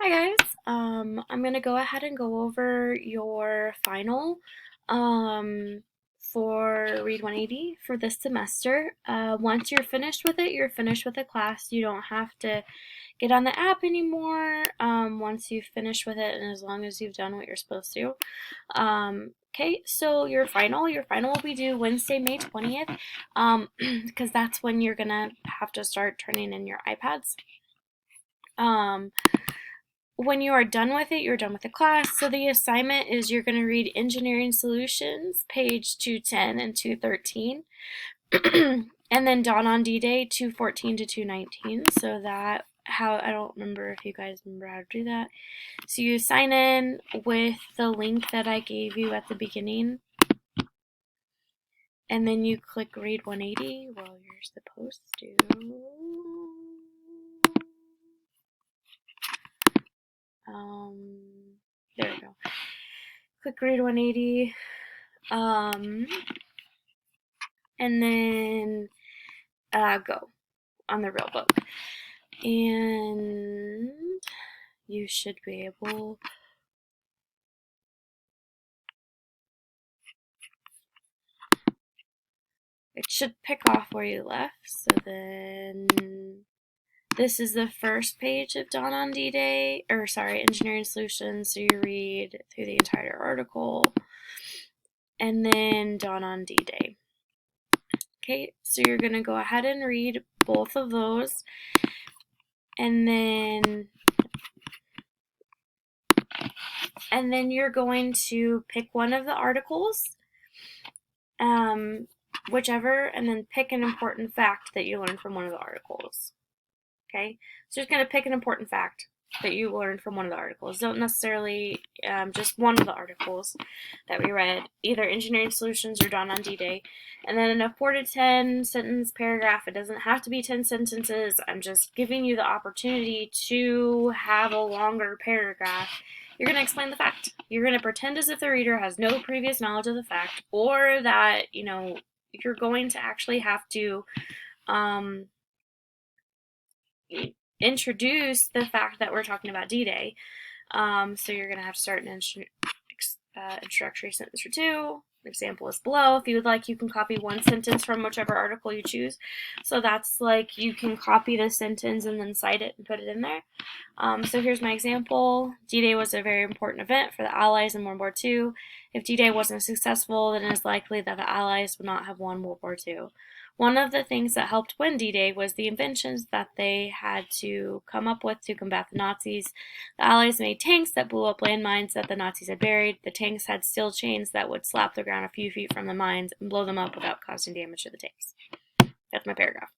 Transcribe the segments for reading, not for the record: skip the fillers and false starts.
Hi guys. I'm gonna go ahead and go over your final for Read 180 for this semester. Once you're finished with it, you're finished with the class. You don't have to get on the app anymore once you've finished with it and as long as you've done what you're supposed to. Okay, so your final will be due Wednesday, May 20th, because that's when you're gonna have to start turning in your iPads. Um, when you are done with it, you're done with the class. So the assignment is you're going to read Engineering Solutions, page 210 and 213, and then Dawn on D-Day, 214 to 219. So that, how, I don't remember if you guys remember how to do that. So you sign in with the link that I gave you at the beginning, and then you click Read 180. Well, you're supposed to. There we go. Click Read 180. And then go on the real book. And you should be able it should pick off where you left. So then this is the first page of Dawn on D-Day, or sorry, Engineering Solutions. So you read through the entire article. And then Dawn on D-Day. Okay, so you're going to go ahead and read both of those. And then you're going to pick one of the articles, whichever, and then pick an important fact that you learned from one of the articles. Okay, so just going to pick an important fact that you learned from one of the articles. Don't necessarily just one of the articles that we read, either Engineering Solutions or Dawn on D-Day. And then in a 4 to 10 sentence paragraph, it doesn't have to be 10 sentences. I'm just giving you the opportunity to have a longer paragraph. You're going to explain the fact. You're going to pretend as if the reader has no previous knowledge of the fact, or that, you're going to actually have to introduce the fact that we're talking about D-Day. So you're going to have to start an introductory sentence for 2. An example is below. If you would like, you can copy one sentence from whichever article you choose. So that's like you can copy the sentence and then cite it and put it in there. So here's my example. D-Day was a very important event for the Allies in World War II. If D-Day wasn't successful, then it is likely that the Allies would not have won World War II. One of the things that helped win D-Day was the inventions that they had to come up with to combat the Nazis. The Allies made tanks that blew up landmines that the Nazis had buried. The tanks had steel chains that would slap the ground a few feet from the mines and blow them up without causing damage to the tanks. That's my paragraph.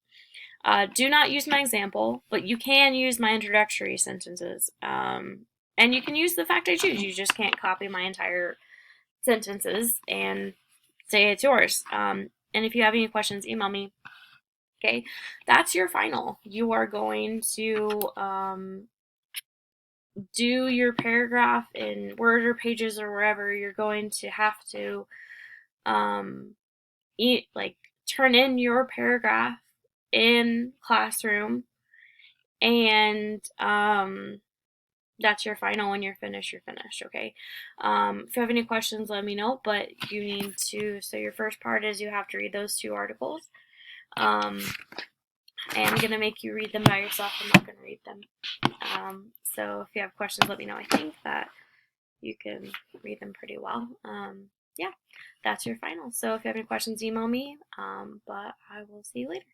Do not use my example, but you can use my introductory sentences. And you can use the fact I choose. You just can't copy my entire sentences and say it's yours. And if you have any questions, email me. Okay, that's your final. You are going to do your paragraph in Word or Pages or wherever. You're going to have to turn in your paragraph in Classroom, and that's your final. When you're finished, okay? If you have any questions, let me know, but you need to, so your first part is you have to read those 2 articles. I am going to make you read them by yourself. I'm not going to read them. So if you have questions, let me know. I think that you can read them pretty well. Yeah, that's your final. So if you have any questions, email me, but I will see you later.